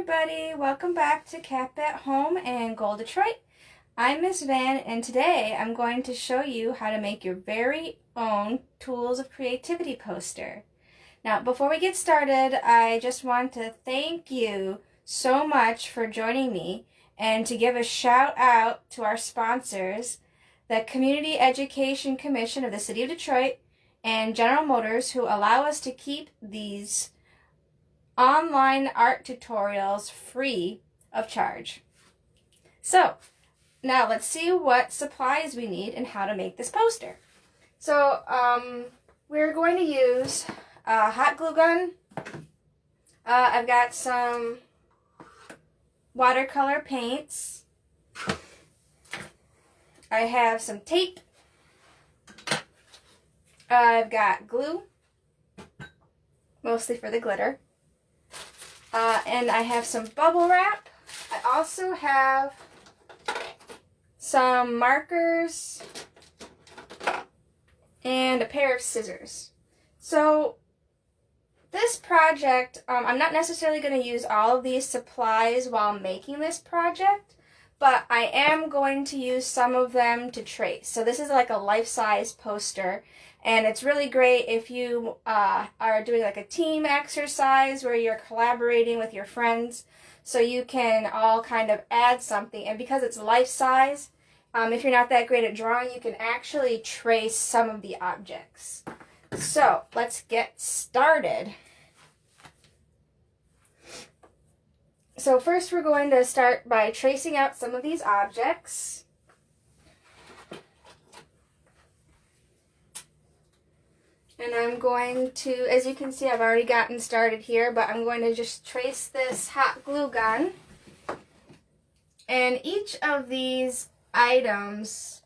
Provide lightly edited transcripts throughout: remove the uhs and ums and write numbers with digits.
everybody, welcome back to Cap at Home and Gold Detroit. I'm Miss Van, and today I'm going to show you how to make your very own Tools of Creativity poster. Now, before we get started, I just want to thank you so much for joining me and to give a shout out to our sponsors, the Community Education Commission of the City of Detroit and General Motors, who allow us to keep these online art tutorials free of charge. So now let's see what supplies we need and how to make this poster. So we're going to use a hot glue gun. I've got some watercolor paints. I have some tape. I've got glue, mostly for the glitter. And I have some bubble wrap. I also have some markers and a pair of scissors. So this project, I'm not necessarily going to use all of these supplies while making this project, but I am going to use some of them to trace. So this is like a life-size poster, and it's really great if you are doing like a team exercise where you're collaborating with your friends, so you can all kind of add something. And because it's life-size, if you're not that great at drawing, you can actually trace some of the objects. So let's get started. So first we're going to start by tracing out some of these objects. And I'm going to, as you can see, I've already gotten started here, but I'm going to just trace this hot glue gun. And each of these items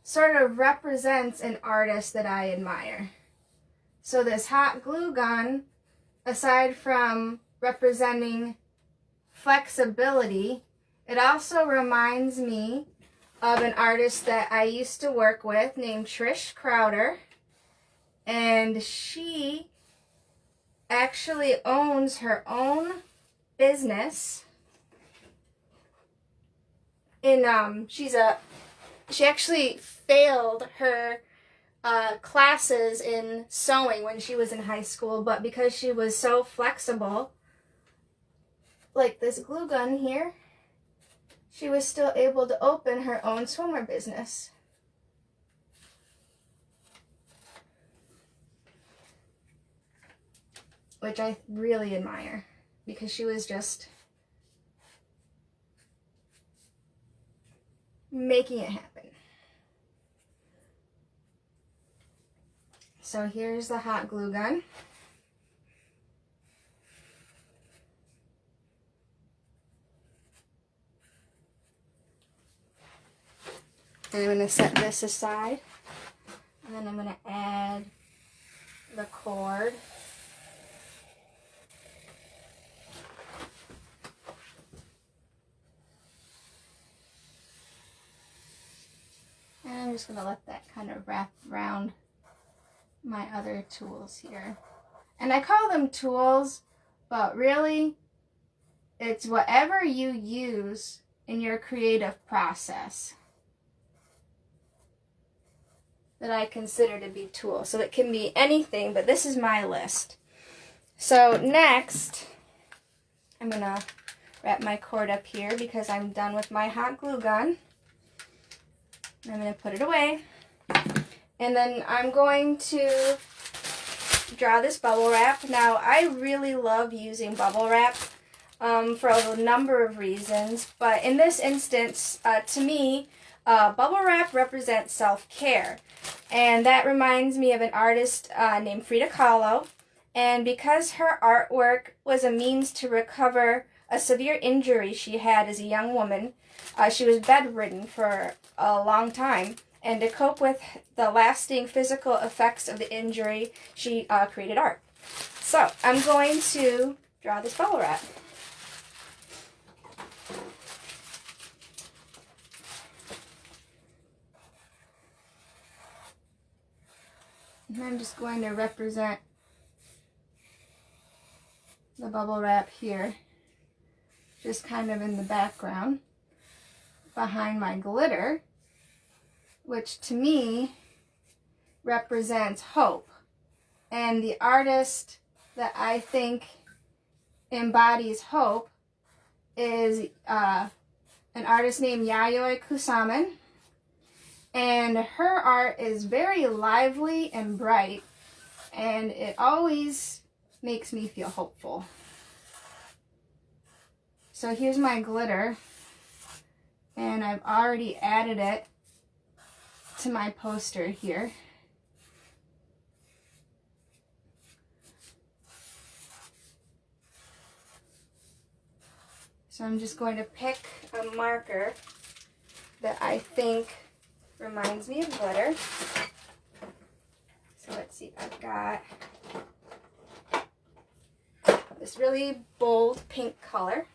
sort of represents an artist that I admire. So this hot glue gun, aside from representing flexibility, it also reminds me of an artist that I used to work with named Trish Crowder, and she actually owns her own business. She actually failed her classes in sewing when she was in high school, but because she was so flexible, like this glue gun here, she was still able to open her own swimwear business. Which I really admire, because she was just making it happen. So here's the hot glue gun. And I'm going to set this aside, and then I'm going to add the cord. And I'm just going to let that kind of wrap around my other tools here. And I call them tools, but really it's whatever you use in your creative process that I consider to be tools. So it can be anything, but this is my list. So next, I'm going to wrap my cord up here because I'm done with my hot glue gun. I'm going to put it away. And then I'm going to draw this bubble wrap. Now, I really love using bubble wrap for a number of reasons, but in this instance, to me, bubble wrap represents self-care. And that reminds me of an artist named Frida Kahlo. And because her artwork was a means to recover a severe injury she had as a young woman, she was bedridden for a long time. And to cope with the lasting physical effects of the injury, she created art. So I'm going to draw this bubble wrap. And I'm just going to represent the bubble wrap here, just kind of in the background behind my glitter, which to me represents hope. And the artist that I think embodies hope is an artist named Yayoi Kusama. And her art is very lively and bright, and it always makes me feel hopeful. So here's my glitter, and I've already added it to my poster here. So I'm just going to pick a marker that I think reminds me of glitter. So let's see, I've got this really bold pink color.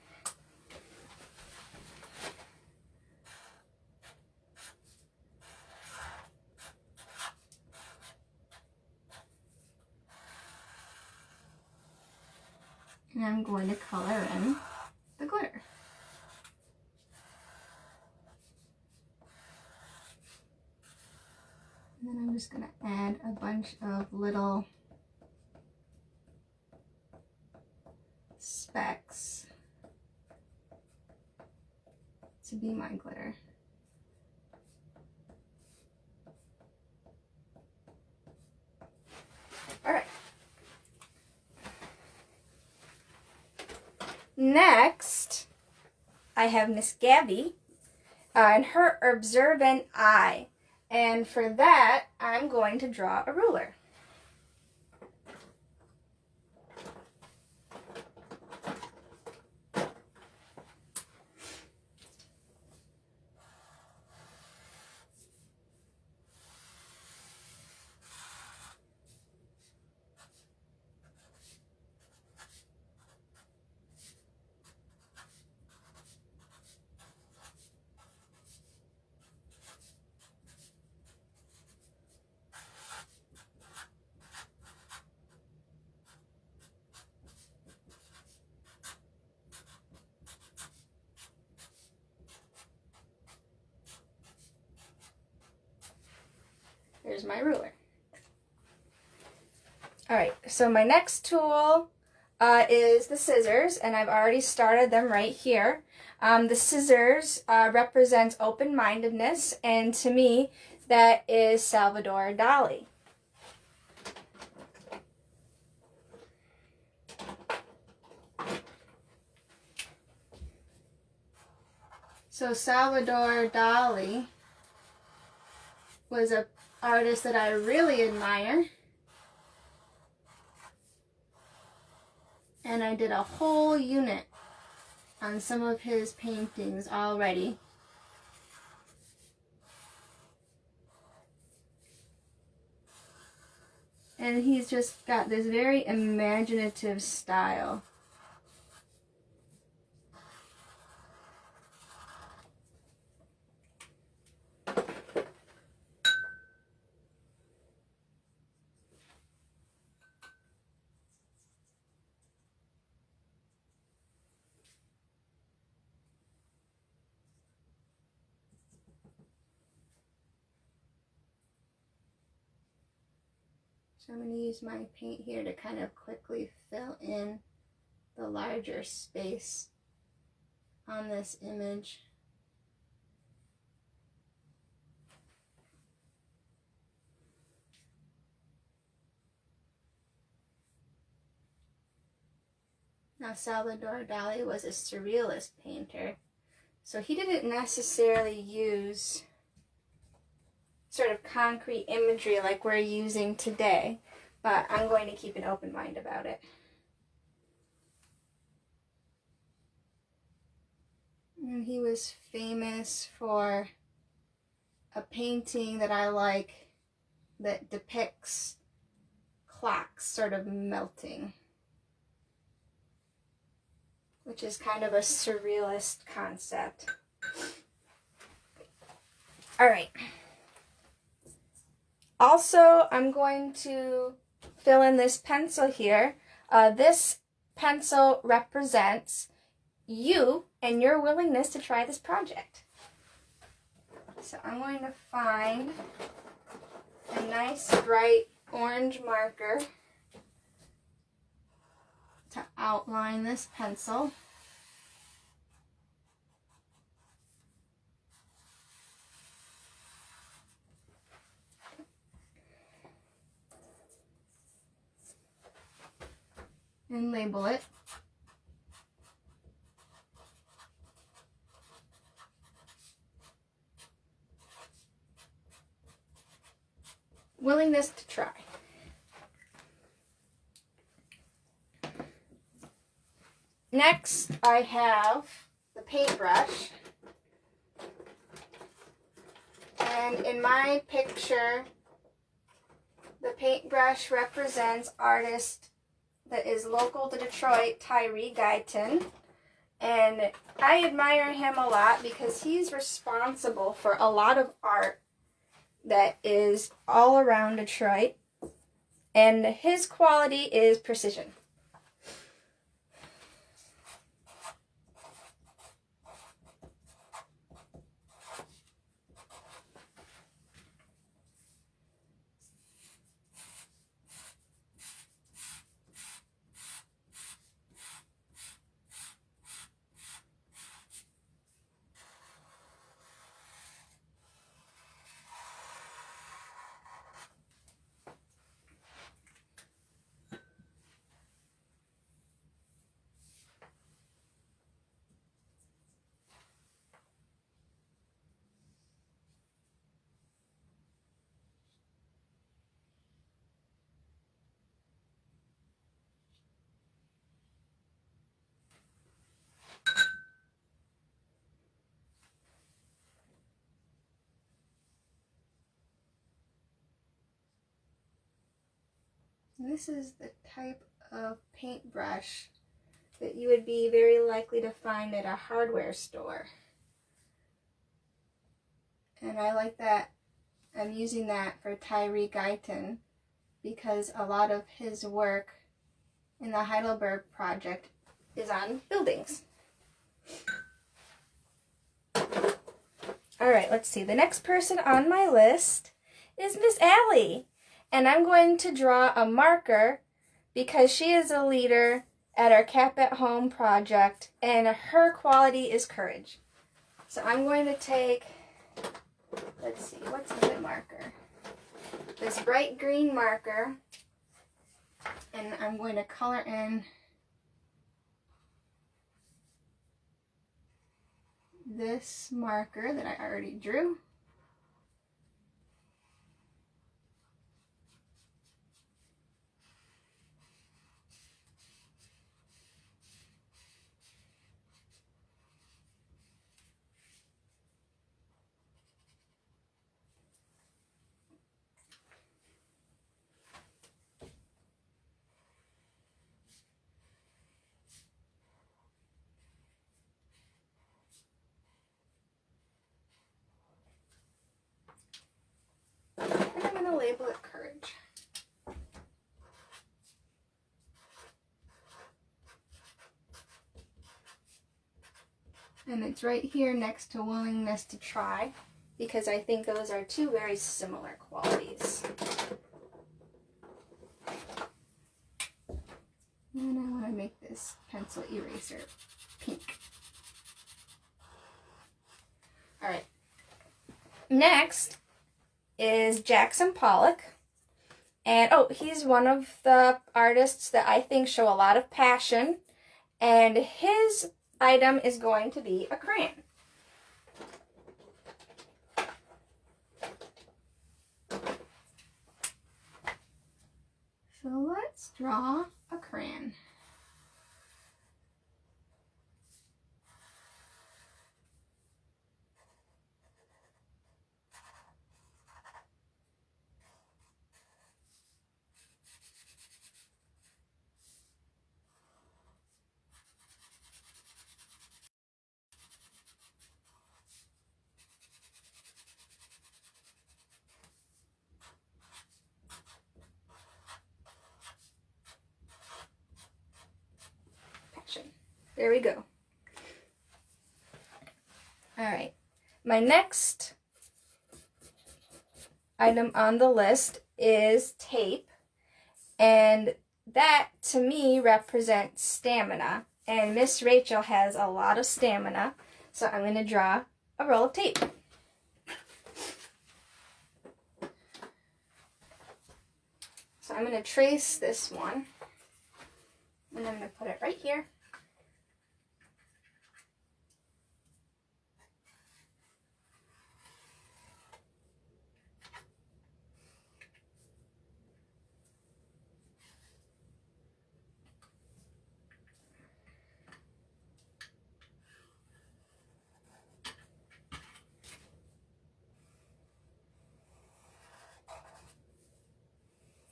And I'm going to color in the glitter. And then I'm just going to add a bunch of little specks to be my glitter. All right. Next, I have Miss Gabby and her observant eye. And for that, I'm going to draw a ruler. Here's my ruler. All right, so my next tool is the scissors, and I've already started them right here. The scissors represents open-mindedness, and to me, that is Salvador Dali. So Salvador Dali was an artist that I really admire. And I did a whole unit on some of his paintings already. And he's just got this very imaginative style. So I'm going to use my paint here to kind of quickly fill in the larger space on this image. Now Salvador Dali was a surrealist painter, so he didn't necessarily use sort of concrete imagery like we're using today, but I'm going to keep an open mind about it. And he was famous for a painting that I like that depicts clocks sort of melting, which is kind of a surrealist concept. All right. Also, I'm going to fill in this pencil here. This pencil represents you and your willingness to try this project. So I'm going to find a nice bright orange marker to outline this pencil. And label it. Willingness to try. Next, I have the paintbrush. And in my picture, the paintbrush represents artist that is local to Detroit, Tyree Guyton. And I admire him a lot because he's responsible for a lot of art that is all around Detroit. And his quality is precision. This is the type of paintbrush that you would be very likely to find at a hardware store. And I like that I'm using that for Tyree Guyton because a lot of his work in the Heidelberg project is on buildings. Alright, let's see. The next person on my list is Miss Allie. And I'm going to draw a marker because she is a leader at our Cap at Home project and her quality is courage. So I'm going to take, let's see, what's a good marker? This bright green marker, and I'm going to color in this marker that I already drew. And I'm going to label it courage. And it's right here next to willingness to try because I think those are two very similar qualities. And I want to make this pencil eraser pink. Alright. Next is Jackson Pollock. And he's one of the artists that I think show a lot of passion. And his item is going to be a crayon. So let's draw a crayon. There we go. All right. My next item on the list is tape. And that, to me, represents stamina. And Miss Rachel has a lot of stamina. So I'm going to draw a roll of tape. So I'm going to trace this one. And I'm going to put it right here.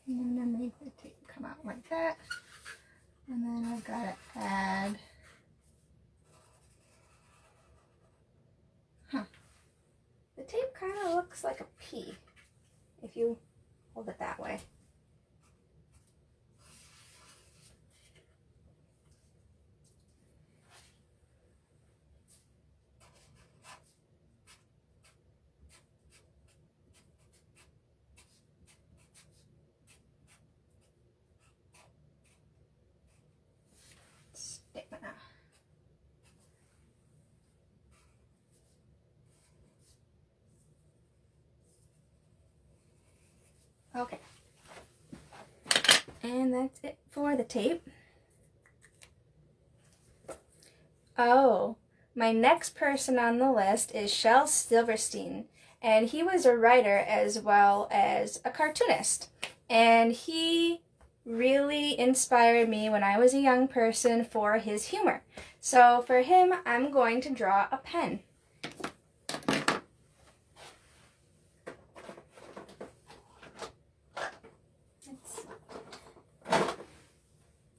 And then I'm going to make the tape come out like that. And then I've got to add, the tape kind of looks like a P if you hold it that way. Stamina. Okay. And that's it for the tape. Oh, my next person on the list is Silverstein, and he was a writer as well as a cartoonist. And he really inspired me when I was a young person for his humor. So for him, I'm going to draw a pen.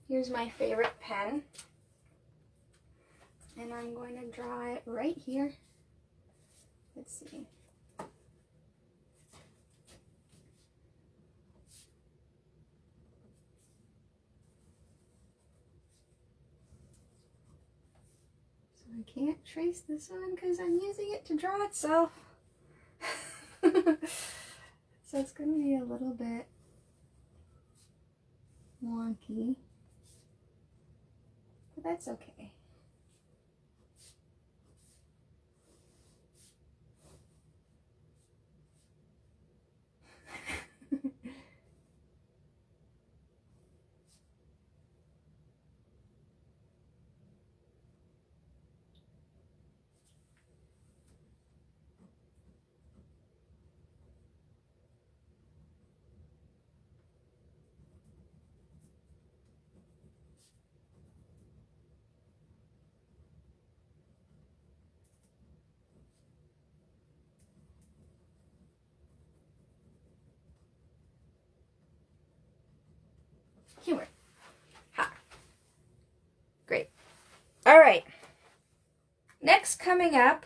Here's my favorite pen. And I'm going to draw it right here. Let's see. So I can't trace this one because I'm using it to draw itself. So it's going to be a little bit wonky, but that's okay. Humor. Ha. Great. All right. Next coming up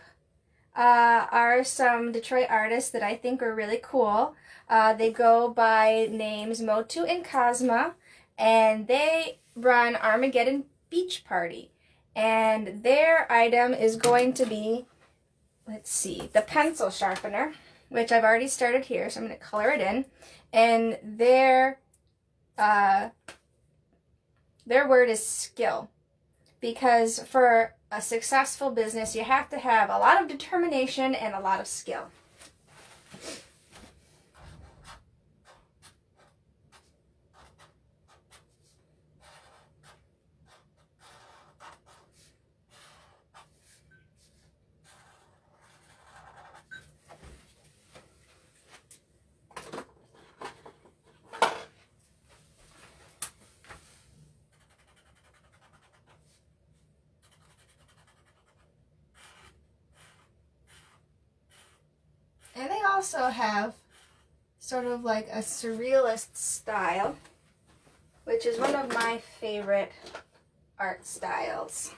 are some Detroit artists that I think are really cool. They go by names Motu and Cosma, and they run Armageddon Beach Party. And their item is going to be, let's see, the pencil sharpener, which I've already started here, so I'm going to color it in. And their word is skill, because for a successful business, you have to have a lot of determination and a lot of skill. And they also have sort of like a surrealist style, which is one of my favorite art styles.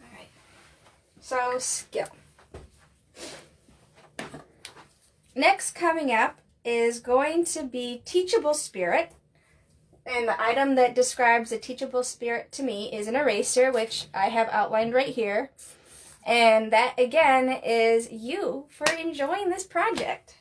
All right, so skill. Next coming up is going to be teachable spirit. And the item that describes a teachable spirit to me is an eraser, which I have outlined right here. And that, again, is you for enjoying this project.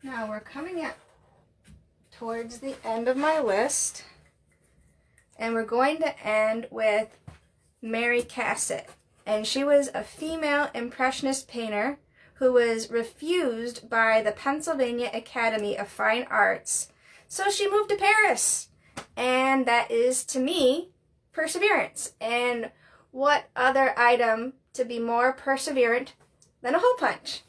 Now we're coming up towards the end of my list, and we're going to end with Mary Cassatt. And she was a female impressionist painter who was refused by the Pennsylvania Academy of Fine Arts. So she moved to Paris. And that is, to me, perseverance. And what other item to be more perseverant than a hole punch?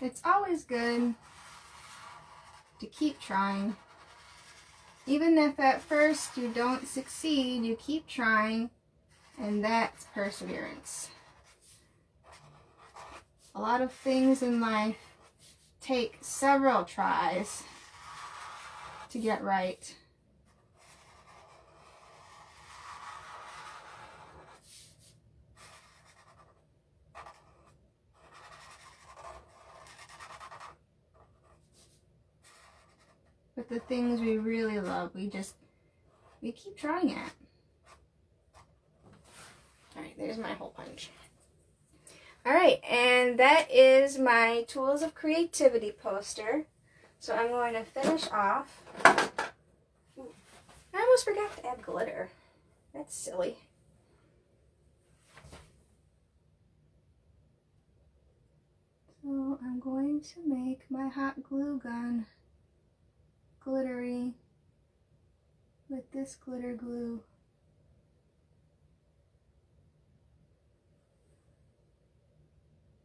It's always good to keep trying. Even if at first you don't succeed, you keep trying, and that's perseverance. A lot of things in life take several tries to get right. But the things we really love, we keep trying at. Alright, there's my hole punch. Alright, and that is my Tools of Creativity poster. So I'm going to finish off. Ooh, I almost forgot to add glitter. That's silly. So I'm going to make my hot glue gun glittery with this glitter glue.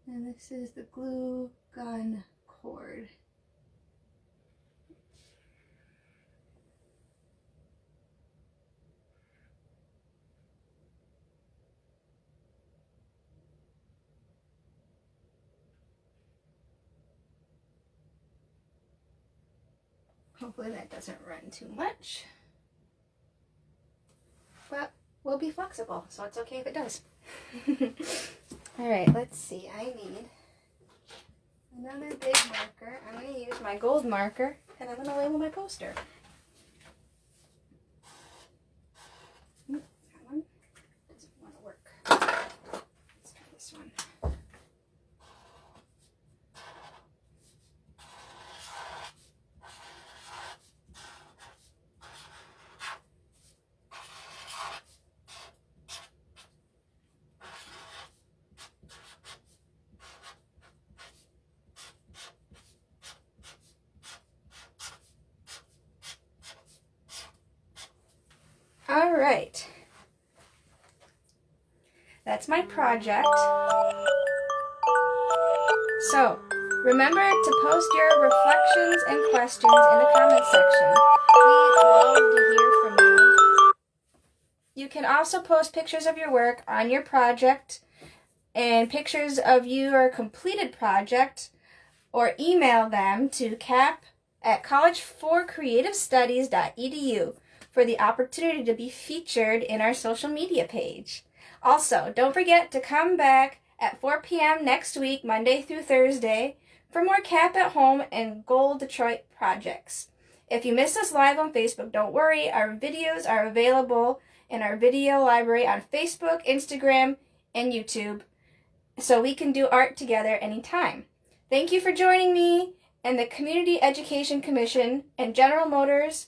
And this is the glue gun cord. Hopefully that doesn't run too much. But we'll be flexible, so it's okay if it does. Alright, let's see. I need another big marker. I'm going to use my gold marker, and I'm going to label my poster. That one doesn't want to work. Let's try this one. All right, that's my project. So remember to post your reflections and questions in the comment section. We love to hear from you. You can also post pictures of your work on your project and pictures of your completed project, or email them to cap@collegeforcreativestudies.edu. for the opportunity to be featured in our social media page. Also, don't forget to come back at 4 p.m. next week, Monday through Thursday, for more Cap at Home and Goal Detroit projects. If you missed us live on Facebook, don't worry. Our videos are available in our video library on Facebook, Instagram, and YouTube, so we can do art together anytime. Thank you for joining me and the Community Education Commission and General Motors,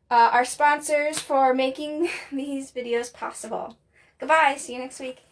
our sponsors, for making these videos possible. Goodbye. See you next week.